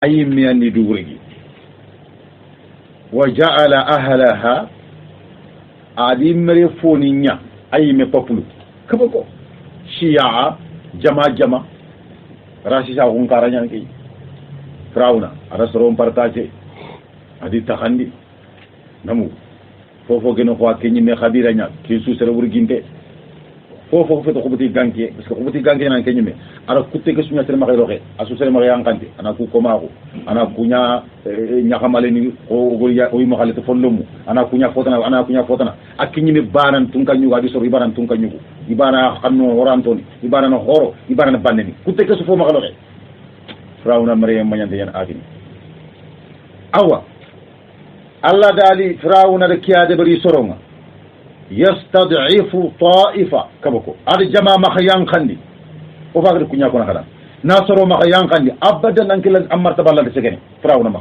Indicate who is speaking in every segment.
Speaker 1: ayimmi andi duurigi wa ja'ala ahlaha adi mere foni nya ayimme populu kabako shi'a jama rasisa on karanya ngi Firawna ada soron partage adi takhandi namu fofo geno ko akenyi me khabira nya ki su sere wurginte fofo feto ko buti ganke parce que ko buti ganke nan kenyi me ara kutte ke sunya sere ma roxe asu sere ma yankante ana ku komako ana kunya nya xamale ni o golya o ma xale to fondomu ana kunya fotana akenyi me banan tunka nyugo adi so ibaran tunka nyugo ibana xanno horantoni ibana no horo ibana banneni kutte ke su fo ma roxe Firawna Maryam manyande yan agini awa Allah dali Firawna de kiyade bari soronga yastad'ifu ta'ifa kabako ad jama ma khayan khandi o faga kunya ko nakala nasoro ma khayan khandi abadan ankila amarta balla de segene Firawna ma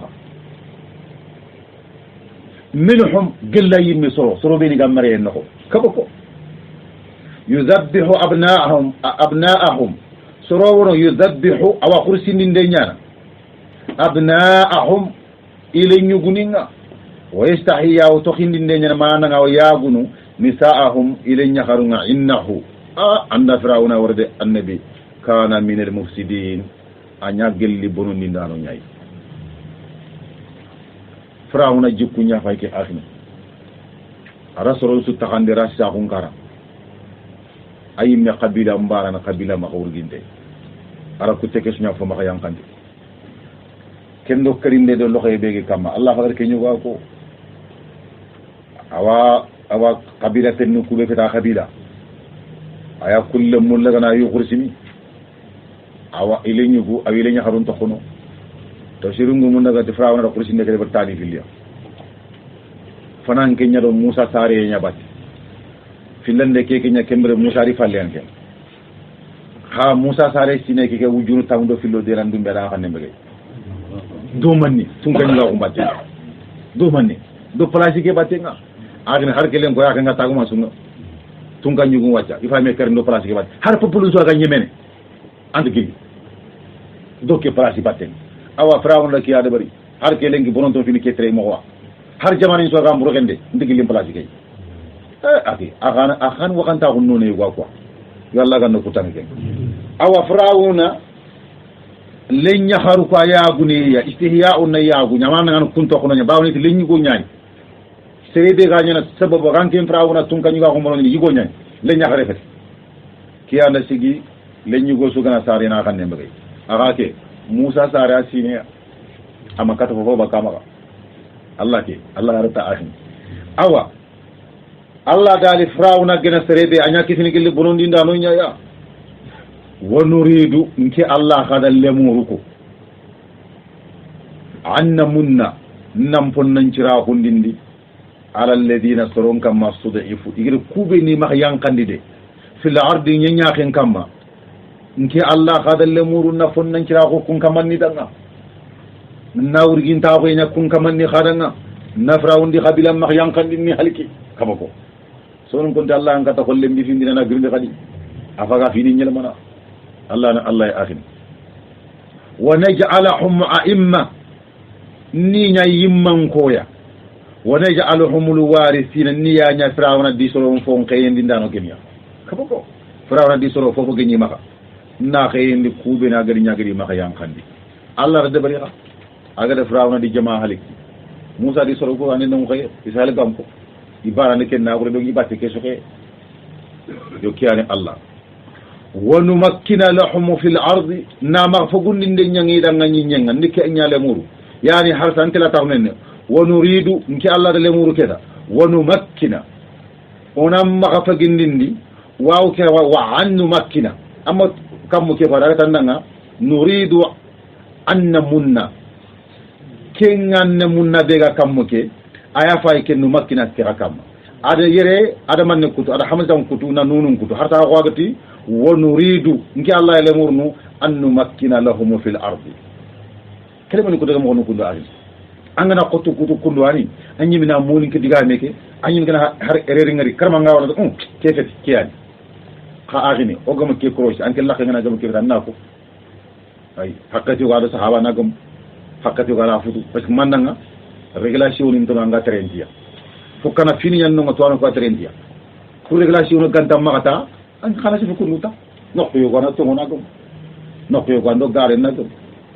Speaker 1: minhum gilla yimmi soro beni gamare en nako kabako yuzabbihu abna'ahum soro yuzabbihu awa khursini ndenyana abna'ahum ile nyuguninga wa yastahiya wa tokhindi ndenyana mana nga yagunu nisa'ahum ile nyakharunga innahu anda Firawna warde annabi kana min al mufsidin anya gelli bonu ni ndano nyai Firawna jikku nya fayke akhni arasoro su takhandira sa kunkara ayimne qabila mbarana qabila ma khurginde ara kutte sunya fo ma yankandi kendo karinde do loxoy bege kama Allah fagar ke nyugo ko awa qabila ten ku be feta qabila aya kullu mulagana yu khursimi awa ile nyugo awile nya harun to khono to sirungu mun daga Firawna da kursi ne ke bertani filia fanan ke nya do Musa sare nya bat filande ke nya kembre Musa ri fallen ke ha Musa sare sine ke wujunu tawdo fillo de randum be da xane mbege do manni tunka ñu ko batte do manni do place ke batte nga agni har ke len ko yaka nga taguma sunga tunka ñu ko wacca ifa me kër do place ke batte har populu so ga ñemene and gi do ke place batte awa Firawna ki ade bari har ke len gi bononto fini ke tre mo wa har jamani so ga mburo gende ndigi lim place ke aki akhan wakanta ko none ko yalla ganno ko tan ke awa Firawna lenya haru ko yaaguni ya istihya'u na yaagu nyamana ngana kunto ko nya bawni ti lenyi go nyaani sebe ga nyana sababu ranken Firawna tun kanyu ga ko mo ni yigo nyaani lenya hare fati kiyanda sigi lenyi go su gana sare na kanne mbagay agake Musa sare asine amakata fo ba kama Allah yarta ahin awa Allah dali Firawna gena serebe anya kisini gilli burundi ndano nya ونريد إنك الله هذا اللموركو عنا منا نمفن ننشرا هندي على الذين سرون كما صدعفوا يقول كوبني ما ينقندي في الأرض ينياخن كما إنك الله هذا اللمور نفن ننشرا كون كما ندنا ناورجين تاوين كون كما نخارنا نفراون دي قبيلة ما ينقندي نهلكي كما كو سرون كنت الله أنك تقول لهم بفين دينا نقرن خدي أفقا فيني نلمنا الله يأخذ ونجعلهم أئمة نينا يمن كويا ونجعلهم الوارثين نيا Firawna di solo fon kayen di ndano kenya kaboko Firawna di solo fofo genyi maka na kayen di kube na gari nyagari maka yankandi Allah radde bari aga da Firawna di jama halik Musa di solo ko ane no kay isal gamko ibara ne ken na ko do ibate ke soke yo kiyane Allah ونمكن لهم في الأرض نما فقول لنا نيدا نينيا نك أنيا لمورو يعني حرس أنت لا تعملن ونريد إنك الله لمورو كذا ونمكن ونما فقول لنا واو كذا وعن نمكن أما كم كيف رأيت أننا نريد أن نمنا كن أن نمنا بيجا كم كي أيا فاي كن نمكن أكثر كم ada yere ada man kutu ada hamzan kutu na nunun kutu harta wagati wa nuridu nki Allah ya lemurnu an numakkina lahum fil ardi kalima ni ko daga mo no kundu ari angana kutu kundu ani anyi mina mulin ke diga meke anyi ngana har ereri ngari karma nga wala kefet kiyani kha agini o gam ke krosh anke la ngana gam ke tan nako ay hakati wa da sahaba na gam hakkati gara futu parce que mandanga régulation ni to anga trendia fukana fini yan no to an ko trendia pour régulation no ganta magata an khana ci fukunuta no ko yo gona to ngona go no ko yo gando gare na do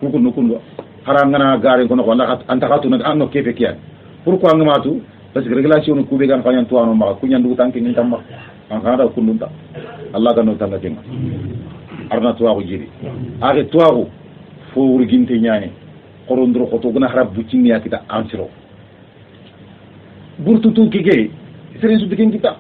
Speaker 1: kukunu kundo haranga na gare ko no wala anta khatu na an no kefe kiyan pourquoi ngamatu parce que régulation no kube gan kanyan to an ma ku nyandu tanki ni tamma an khana kununta Allah ga no tanga kenga arna to ko jiri age to ko fo urginte nyaane korondro ko to gna harab bu cinni yakita ansiro burtu tu kike seren su dikin kita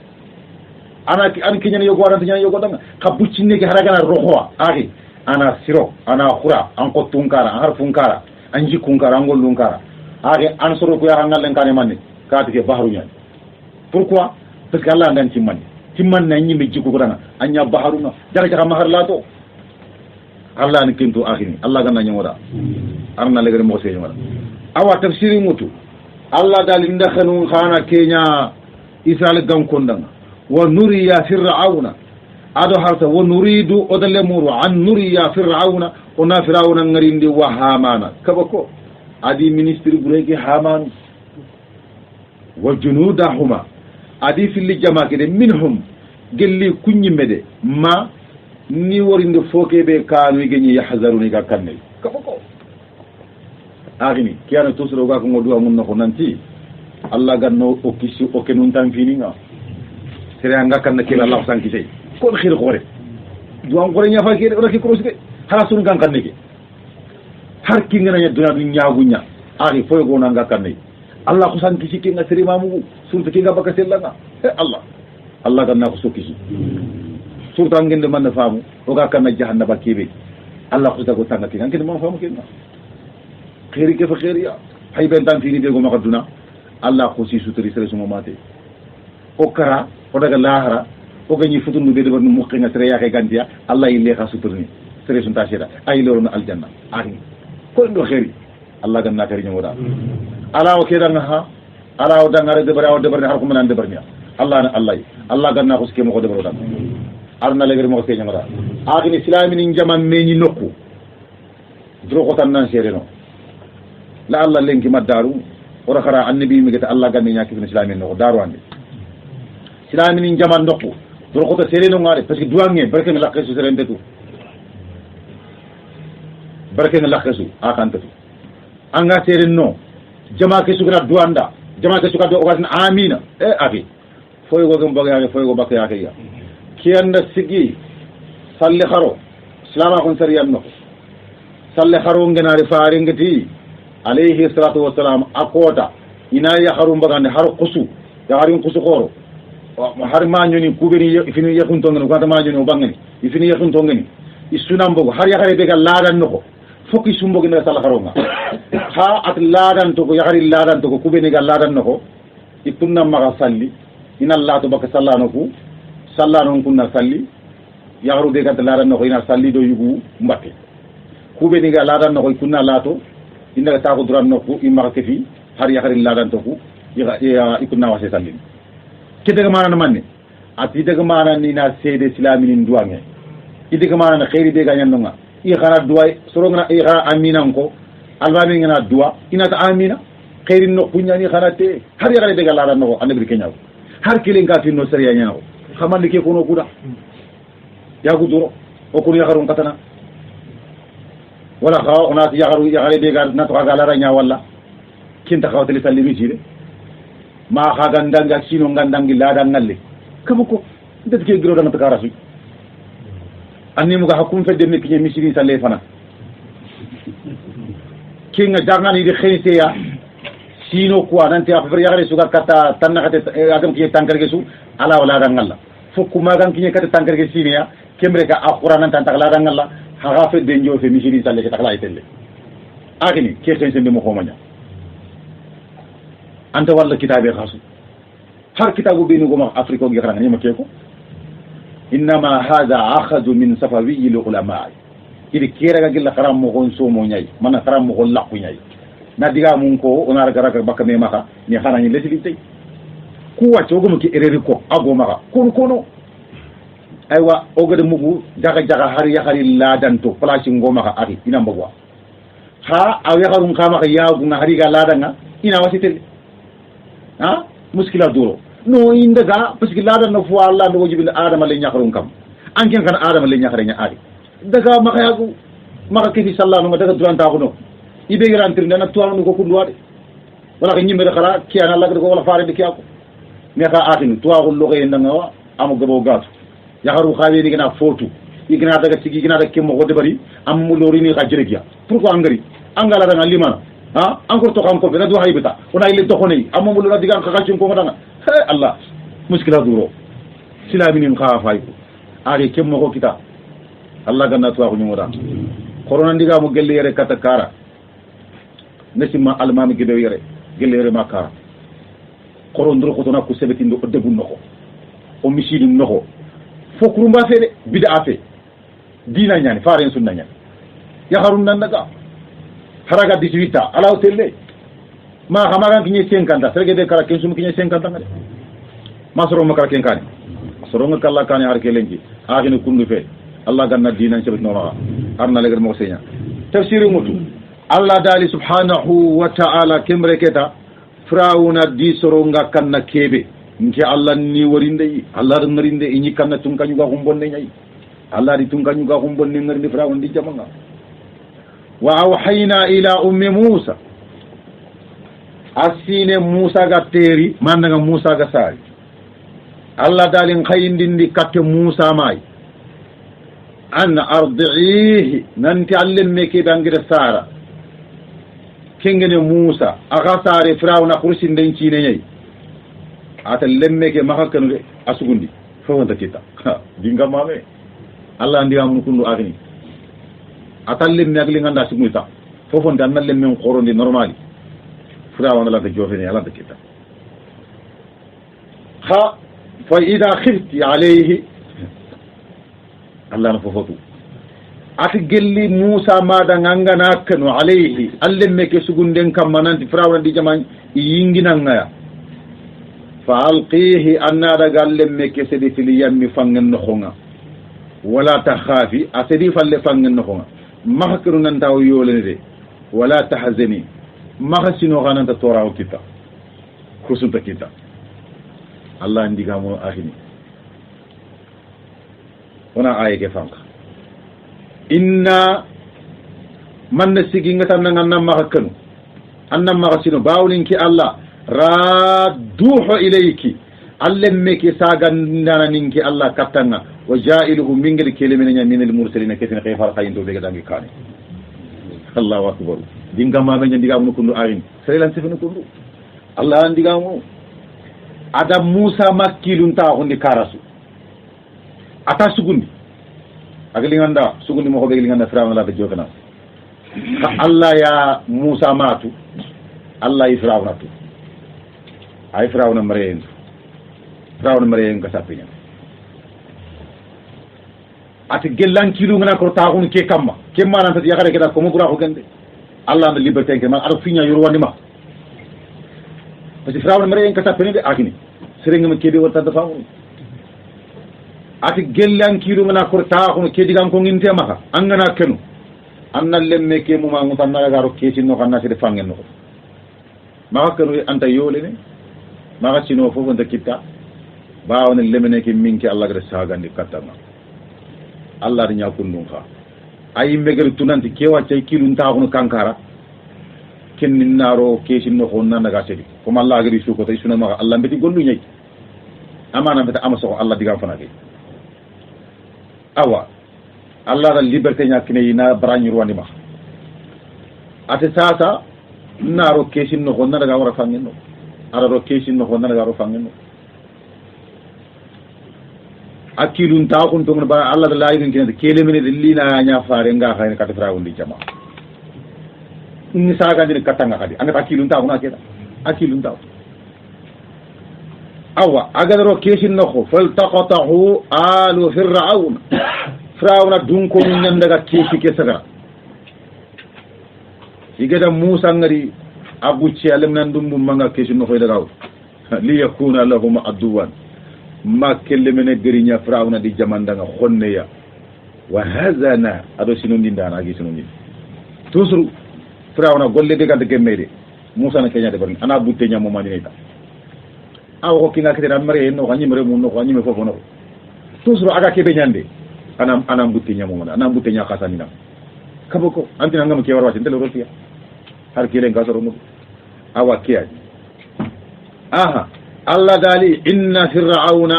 Speaker 1: ana an kinyane yogo aranta nyane yogo danga kabbu cinni ke haraga na rohwa age ana siro ana khura an ko tunkara har funkara an ji kunkara an gollun kara age an soro ko ya hangal len kane manni ka tike bahru nyaani pourquoi parce que Allah ndan timman na nyimbe jikko ko dana anya baharuna jara jara mahar lato Allah ni kintu akhini Allah ganna nyawada arna legere mo sey nyawada awa tafsiri mutu Allah dal inda khanu khana kenya isal gam kondanga wa nuriya fir'auna ado harta wa nuridu odalle muru an nuriya fir'auna ona fir'auna ngarindi wa hamana kabako adi ministre bureki hamanu wa junudahuma adi fili jama kede minhum gelli kunyimede ma ni worinde fokebe kanu geni yahzaruni ga kanne kabako agini kiana tusro ga ko ngodu amun no nanti Allah ganno o kisu o kenun tan fininga sere anga kanna kila Allah sanki sey kon khir gore duam gore nya fa kire raki krosike hala sun kan kanne ke har ki ngana nya duna du nyaagunya ari foy go nanga kanne Allah ko sanki ci nga sere mamu sun ki nga baka sellanga Allah ganna ko sokisi surta ngende man faamu o ga kanna jahannaba kebe Allah ko tago tangati ngende man faamu kenna khiri ke fa khiriya hay ben tan fini be go makaduna Allah ko si sutri sere suma mate o kara o daga lahara o gani futunu be de barnu mukki nga sere ya kay gantiya Allah ille kha suturni sere sun tashira ay loruna aljanna ari ko ndo khiri Allah ganna kari nyoda ala o kedanga ha ala o dangare de bara o de barni har ko manan de barni Allah ganna ko ske mo ko de baro dan arna legere mo ko se nyoda agini islamin jaman meñi nokku dro ko tan nan sereno la Allah lenki madaru ora khara annabi mi gata Allah ganni nyaki bin islamin no daru ande islamin jaman nokku dro ko to sereno ngare parce que duange barke na lakhe su serende tu barke na lakhe su akanta tu anga sereno jama ke su gra duanda jama ke su ka do o gasna amina abi foy go gam bagaya foy go bakaya ya kiyanda sigi salli kharo islama kon sariyan no salli kharo ngenari faari ngati alayhi salatu wassalam akota ina ya kharum bagande har qusu ya harin qusu khoro har ma nyoni kubeni ifini yakun tongani ko ma nyoni o bangani ifini yakun tongani isunam bogo har ya khare be gal ladan no fokki sumbo gina salli kharo nga ha at ladan to ko ya khari ladan to ko kubeni gal ladan no ipunna maga salli ina allah to baka sallano ku sallano kunna salli yagaru be ganta ladan no ina salli do yugu mbatte kube ni ga ladan no kunna lato inda ta ko duran no ku imma kefi har yagari ladan to ku ya ikunna wase salli kidega manana manne ati daga manana ni na sede islamin duange idega manana khairi be ga nyannonga i khara duay sorongna i khara amina ko albami ngana dua ina ta amina khairi no kunya ni khara te har yagari be ga ladan no annabi kenyaw har kilin ka tinno sariya nyaaw xamande ke kono kuda ya guduro o ko yagarun katana wala khaw ona yagaru yagare be gar na to ga la ranya walla kinta khawtali sallimi jire ma khaga ndanga sino ngandangi lada ngalle kamo ko det ke giro danga takara su anni mu ga hakum fedde ne kiye misiri salle fana kinga dangani di khayte ya sino ko nanti afar yagare suga kata tanna kata agam kiye tankar ke su ala wala dangalla fokku magan kiye kata tankar ke sinia kemre ka alquran tan takala dangalla haga fe de njo fe misiri salle ke takala itelle agini ke xey sende mo xomanya anta walla kitabe khasu har kitabu binu go ma afriko gi xana ñima keko inma hadha akhadhu min safawi al ulama idi kira ga gilla kharam mo gon so mo ñay man kharam mo gon laqu ñay na diga mun ko onar gara ga bakka me maka ni xana ñi lesili tay ku wacce go mo ki ereri ko ago maka kono aywa o gade mugu jaga har ya hari ladan to place ngo maka ari ina mbogwa ha aw yakharun kama ka yagu na hariga ladanga ina wasitel ha muskila duro no indaga parce que ladanna fo Allah ndo wajibi adama le yakharun kam anken kan adama le yakhare nya ari daga maka yagu maka kifi sallallahu daga duranta ko no ibe garantir na tuwanu ko kunduade wala ko nyimbe khara kiyana Allah ko wala faare de kiyako me ka atinu tuwaxul loxe ndanga wa amo gabo gaatu yaxaru xawe ni gana fotu igana daga tigi igana daga kemo ko debari am mu lorini xa jeregia pourquoi angari angala danga limana ha encore to xam ko be do haybita ona ile to xone am mu lora digan xa ci ko danga he Allah muskila duro silaminin xa fay ko ari kemo ko kita Allah ganna tuwa ko nyumoda corona ndiga mo gelle yere kata kara nesima almami gido yere gelle yere makara koron duro ko tona ko sebeti ndo degun noko o misidi noko fokru mba fede bid'a fe dina nyani faaren sunna nyani ya harun nan daga haraga 18 ala hotelle ma xamaga kinye 50 serge de kala kensum kinye 50 ngade masoro makala kenkani soro ngakalla kani har kelenji agene kundu fe Allah ganna dina sebeti no arna legar mo senya tafsiru mutu Allah dali subhanahu wa ta'ala kemre keta Firawuna di soronga kanna kebe nke Allah ni warinde Allah ngarinde inyi kanna tunkanyu ga humbonne nyai Allah di tunkanyu ga humbonne ngarinde Firawun di jamanga wa awhayna ila ummi Musa asine Musa ga teri manda Musa ga sari Allah dalin khayindindi katte Musa mai an ardihi nanti allemme ke bangira sara kengene Musa aga sare Firawna kursin den cine nyai ata lemme ke maka kanu asugundi fo wonta kita dinga mame Allah ndiga mun kundu agni ata lemme agli nganda sugunita fo fon dan lemme khorondi normali Firawna la ta jofene ala ta kita ha fa idha khifti alayhi Allah na fofotu ati gelli Musa mada ngangana kanu alayhi allemme ke sugunden kam mananti Firawna di jaman yingina ngaya fa alqihi anna daga allemme ke sedi fili yammi fangen no khonga wala takhafi asedi falle fangen no khonga mahkru nan taw yolene de wala tahzani mahsino gananta toraw kita khusunta kita Allah ndiga mo ahini wana aye ke fanka inna man sigi ngata nan maka kanu annam maka sino bawlinki Allah radduhu ilayki allemme ki sagan nana ninki Allah katanga wa ja'iluhu min gel kelemena min al mursalin ketin khayfar khayindo be gadangi kane Allahu akbar dinga ma be ndiga mun kundu ayin selan sefenu kundu Allah ndiga mu adam Musa makkilun ta hondi karasu ata sugundi agli nganda sugundi mo ko be nganda Firawna la be jogana Allah ya Musa matu Allah ya Firawna tu ay Firawna maren ka sapinya ati gellan kilu ngana ko taxun ke kamma ke manan tati yakare keda ko mo bura ko gande Allah na liberté ke man ara finya yoro wandima parce que Firawna maren ka sapinya de agini sereng ma kebe wata dafa ati gellan kilu ngana ko taxun ke digam ko nginte maka angana kenu anna lemme ke mu ma ngutanna garo ke tinno kanna se fangen no maka kenu anta yolene maka sino fofo nda kitta baawne lemene ke minki Allah gare sagandi katanga Allah ri nyakundun kha ay megel tunanti ke wacce kilun taxunu kankara kennin naro ke sinno ko nan daga sedi comme Allah gari suko tay sunu maka Allah mbeti gollu nyai amana mbeta amaso Allah diga fana ke awa Allah la liberté nyakine ina brañu wandi ma ate sasa naro ke sinno ko nan daga wara fangen no ara ro kesin no honna garo fangen akilun ta kun to ba Allah da layin kin kele mene dillina nya fare nga khayne kat Firawun di jama ni saga ni katanga kadi anga akilun ta kuna keda akilun ta awa agadaro kesin no ko faltaqatahu alu fir'aun Firawna dun ko nyam daga kesi ke saga igada Musa ngari abuci alam nan dum manga kesu no hoyda gaw li yakuna lahum aduwan ma kellemene gerinya Firawna di jamanda nga khonne ya wa hazana ado sino ndinda na gi sino ndi tusru firawna golle de gande gemmede musa na kenya de barni ana butte nyamo madineta aw ko kinga kete dan mare no ganyi mare mun no ganyi me fofo no toujours aga kebe nyande ana butte nyamo mona ana butte nya khasanina kaboko antina ngam ke warwa tele rotiya har kile ngasoro mo awa kiya aha Allah dali inna fir'auna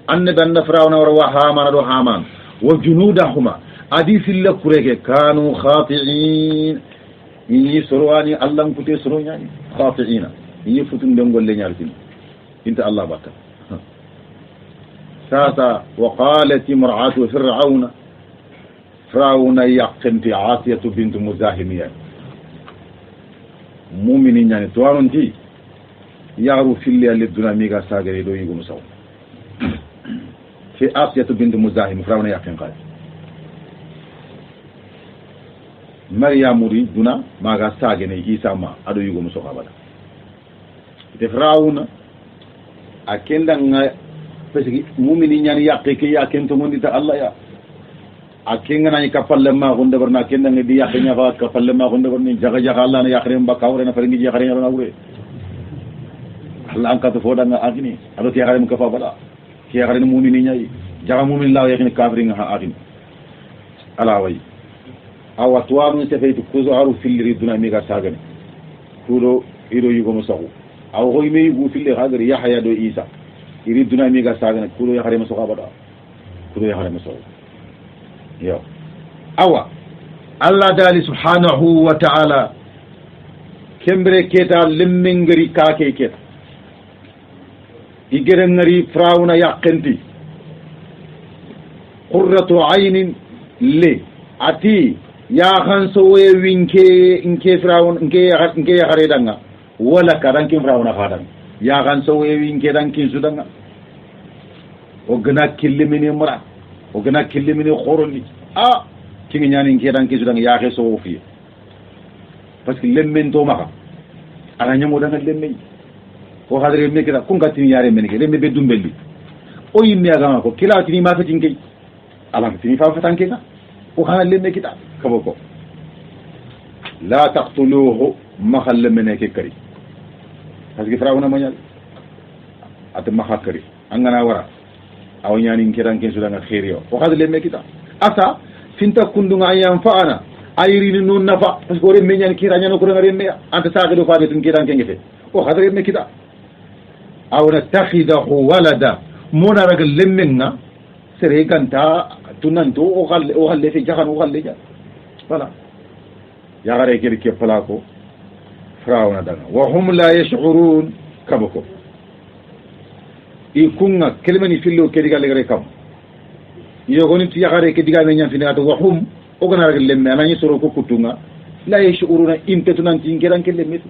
Speaker 1: annabanna fir'auna wa haman do haman wa junudahuma hadith illa kurege kanu khati'in yi sorwani Allah kute soro nyani khati'ina yi futun den golle nyaltin inta Allah baka sasa wa qalat imra'atu fir'auna yaqinti asiyatu bint muzahimiya mu'mini nyani to anonti yaru filli aliduna miga sagare do yugo musaw fi asiyatu bint muzahim fir'auna yaqin qal maryamuri duna maga sagene isa ma ado yugo musaw bada te fir'auna akenda nga pesiki mu'mini nyani yaqike yaqin to mondita Allah ya akenga nani kapalle ma gonde barna kenda ngedi yaqnya ba kapalle ma gonde barni jaga jaga Allah na yaqre mba kawre na faringi yaqre na wure Allah an ka to foda nga agini ado ti yaqre mka fa bala ti yaqre mu'mini nyai jaga mu'min la yaqni kafirin ha agini ala way awa tuwaru se feytu kuzo aru filri duna mi ga sagane kudo ido yugo musahu aw hoy mi gu filli hadari yahya do isa iri duna mi ga sagane kudo yaqre musahu bada kudo yaqre musahu yo awa Allah dali subhanahu wa ta'ala kembre keta lemmengari kake keta igere ngari firawna yaqenti qurratu aynin li ati ya khanso we winke inke firawna inke yaqare danga wala kadankin firawna fadan ya khanso we winke dankin sudanga o gna killimini mura o gana killimini khoroli kingi nyani ngedan ke judang ya so fi parce que lemmen to maka ana nyamo danga lemmen ko hadre me kida kun gatini yare men ke lemme be dumbelli o yimmi aga ko kila tini ma fatin ke ala tini fa fatan ke ka ko hana lemme kita kabo ko la taqtuluhu ma khal men ke kari parce que firawna manyal at ma khakari angana wara aw nyani ngiran ke judanga khairiyo ko hadle me kita asa finta kundunga ayam faana ayrini non nafa parce que remme nyani kira nyano ko ngare me anta sagido faade tun kiran kengete o hadre me kita aw natakhidahu walada mona ragal lemmenga sere ganta tunanto o galle fi jahan o galle ja wala ya gare kiri ke plako firawna daga wa hum la yash'urun kabako ikunga kelmani fillo ke diga legre kam yogoni ti yagare ke diga men nyamfini ato wahum o gana ragal lemme anani soro ko kutunga la yashuruna imtetu nan ti ngeran ke lemme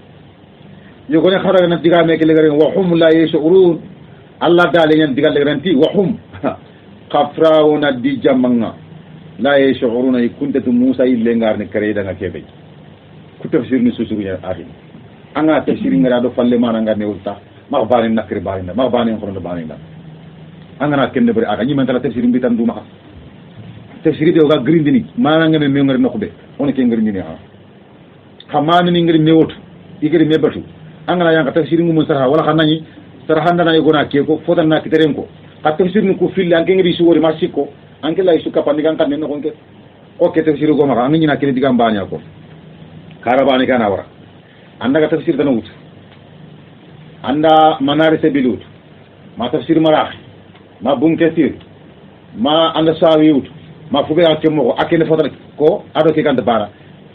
Speaker 1: yogoni kharaga na diga me ke legre wahum la yashurun Allah dale nyan diga legre ti wahum qafrauna di jamanga la yashuruna ikuntetu Musa ille ngarne kare daga kebe ku tafsir ni susuru ya akhi anga tafsir ngara do falle mana ngane ulta ma bani nakri bani ma bani ngoro bani da angana kende bari aga nyima tala tafsir mbitan duma ha tafsir de ga grindini mana ngame me ngari nokbe on ke grindini ha xamani ni ngari mewotu igari mebatu angana yang tafsir ngum sarha wala xanani sarha ndana yegona ke ko fodan na kiteren ko ka tafsir ni ko fille anke ngari suwori masiko anke lay su kapandi kan kan no konke o ke tafsir go ma angani na kene digam banya ko karabani kana wara anda ka tafsir dana wut anda manari sebilut ma tafsir marah ma bun kathir ma anda sawiut ma fube akke mo akene fodal ko ado ke ganda bara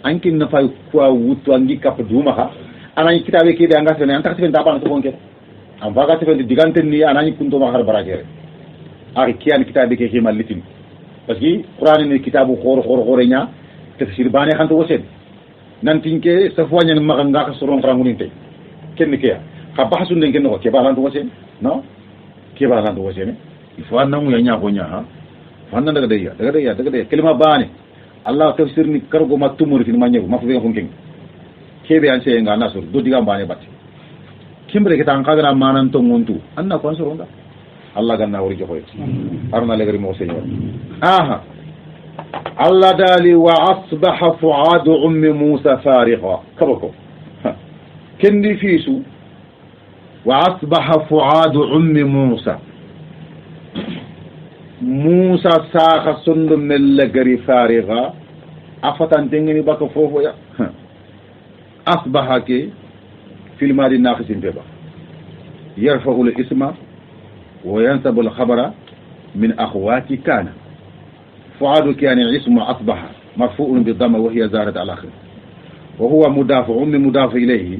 Speaker 1: ankin na fay ko wutu angi kap duma ha anani kitabe ke de anga sene anta sene dabana to bonke am baga te fendi digante ni anani kunto ma har barajere ari kiyan kitabe ke himal litin parce que qur'an ni kitabu khor nya tafsir bane xanto wosen nan tinke sa foñan ma nga ka soron rangunin tay kenn ke ka bahasu nden ken ko ke balan to wosen no ke balan to wosen il faut namu ya nya ko nya ha fanna daga dey kelma bane Allah tafsir ni kargo matumur fin manyo ma fu be hunkin kebe an se nga nasur do diga bane bat kimbre ke tan kaga manan to ngontu anna ko soronda Allah ganna wori joxoy arna legari mo señor aha allah daali wa asbaha fuadu ummi musa fariga kaba ko kendi fiisu wa asbaha fuadu ummi musa musa saaha sondo mella gari fariga afatantengeni baka fofoya asbaha ke filmadi naqisin feba yarfa'u l-isma wa yansabu l-khabara min akhwati kana fuadu kana ismu asbaha marfu'un bi-dhamma wa hiya zarat al-akhir wa huwa mudafu ummi mudafu ilayhi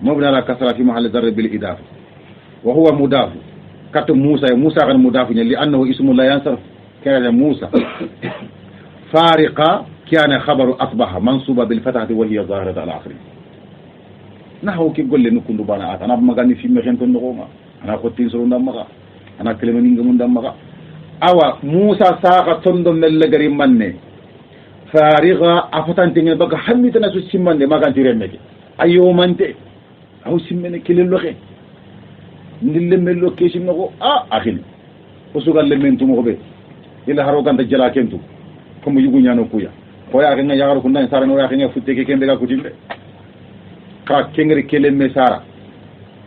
Speaker 1: mabni ala kasra fi mahalli jarr bil-idafa wa huwa mudafu kat musa kan mudafu li annahu ismu la yansarf kana musa fariqa kana khabaru asbaha mansuba bil-fathati wa hiya zarat al-akhir nahaw ke golle nukundu bana ata ana magani fi mexen ton nokoma ana xottin soro ndam maxa ana kelemani ngam ndam maxa awa musa saxa tondo melle gari manne fariga afatante ngel baga hammitana su simmande maganti remmeke ayo mante aw simmene kele loxe ndille mello kesim nako akhil o sugal le mentu mo be ila haro ganta jala kentu comme yugu nyano kuya koya ke nga yagaru kunna sarano ya ke nga futte ke kembe ga kutinde ka kengri kelemme sara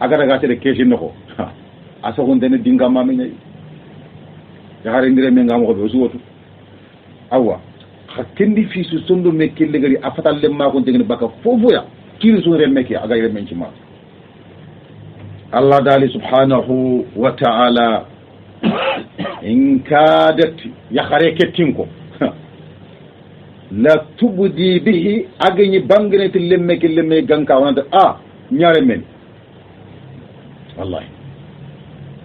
Speaker 1: agara ga tere kesin nako aso gondene dinga mame nyai yagare ndire me ngamo ko be suwotu awa kendi fisu sondo me kelle gari afatal le ma ko degni baka fofuya kiri sun remme ke aga remme ci ma Allah dali subhanahu wa ta'ala in kadat yakhare kettinko la tubdi bihi agni bangene til lemme ke lemme ganka wonata nyaare men wallahi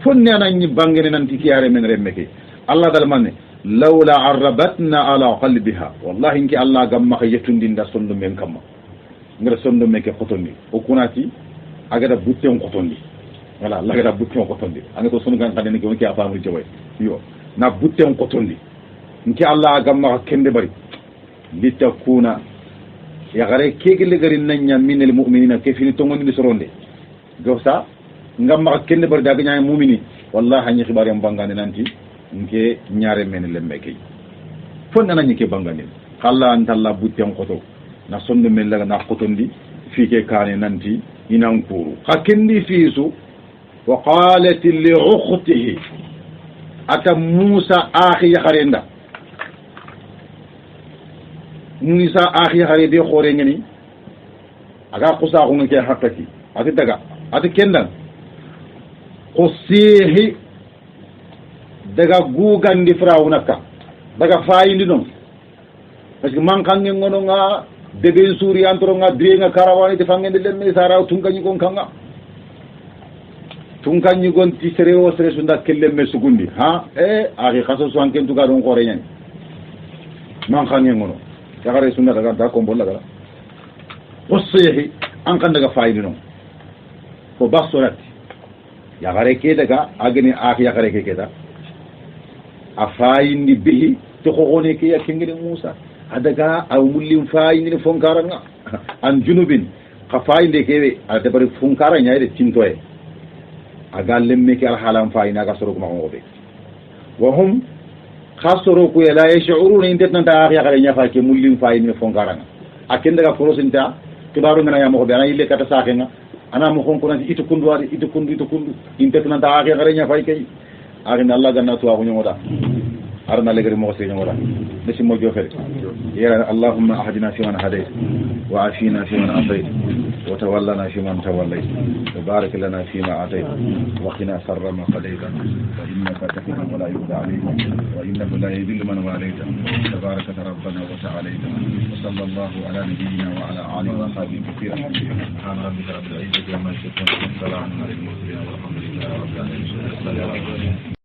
Speaker 1: fonne anani bangene nan tikiyare men remme ke Allah dal manne lawla arabatna ala qalbiha wallahi inki Allah gamma ka yetundinda sondo men kamma ngara sondo men ke khotondi o kunati agada butten khotondi wala Allah gada butten khotondi anga to sunu gan kadene ko ki afamu jaway yo na butten khotondi inki Allah gamma ka kende bari litakuna ya gare kegele gari nanya minal mu'minina kefini tongondi di soronde gosa ngamma ka kende bari daga nyaay mu'mini wallahi hanyi xibar yam bangane nanti nke ñaare men lembe kay fon nana ñike bangani khalla antalla butten qoto na sonde men la na qotondi fi ke kane nanti inan kuru hakendi fiisu wa qalat li ukhtihi ata musa akhi kharenda musa akhi kharede khore ngani aga qusa ko ngake hakati ati daga ati kendan qusihi daga gugandi firawna ka daga fayindi non parce que man kangen ngono nga debe suri antoro nga dre nga karawani te fangende lemme sara tunkanyi gon kanga tunkanyi gon ti sereo sere sunda kellemme sugundi ari khaso so anken tuga don khore nyani man kangen ngono yakare sunda daga da ko bolla daga wasihi an kan daga fayindi non ko basorati yakare ke daga agni akhi yakare ke keda afayindi bihi to khone ke yakengene musa adaga aw mullim fayindi fonkaranga an junubin khafayinde kewe ade bari funkara nyaade tintoye aga lemme ke alhalam fayina ga soro ko ngobe wa hum khasoro ko la yashuruna intatna ta akhiya kala nyafa ke mullim fayindi fonkaranga akenda ga forosinta kibaru ngana yamo ko be ana ille kata sakenga ana mo konko nanti itu kundu intatna ta akhiya kala nyafa ke أغنى الله جنة وأغنى مودا أرنا لغير مغسل مودا نسي موجو خير يا اللهم أهدنا فيمن هديت وعافينا فيمن عافيت وتولنا فيمن توليت وبارك لنا فيما أعطيت وقنا شر ما قضيت فإنك تقضي ولا يقضى عليك وإنه لا يذل من واليت تبارك ربنا وتعاليت وصلى الله على نبينا وعلى آله وصحبه كثيرا سبحان ربك رب العزة عما يصفون وسلام على المرسلين والحمد لله رب العالمين.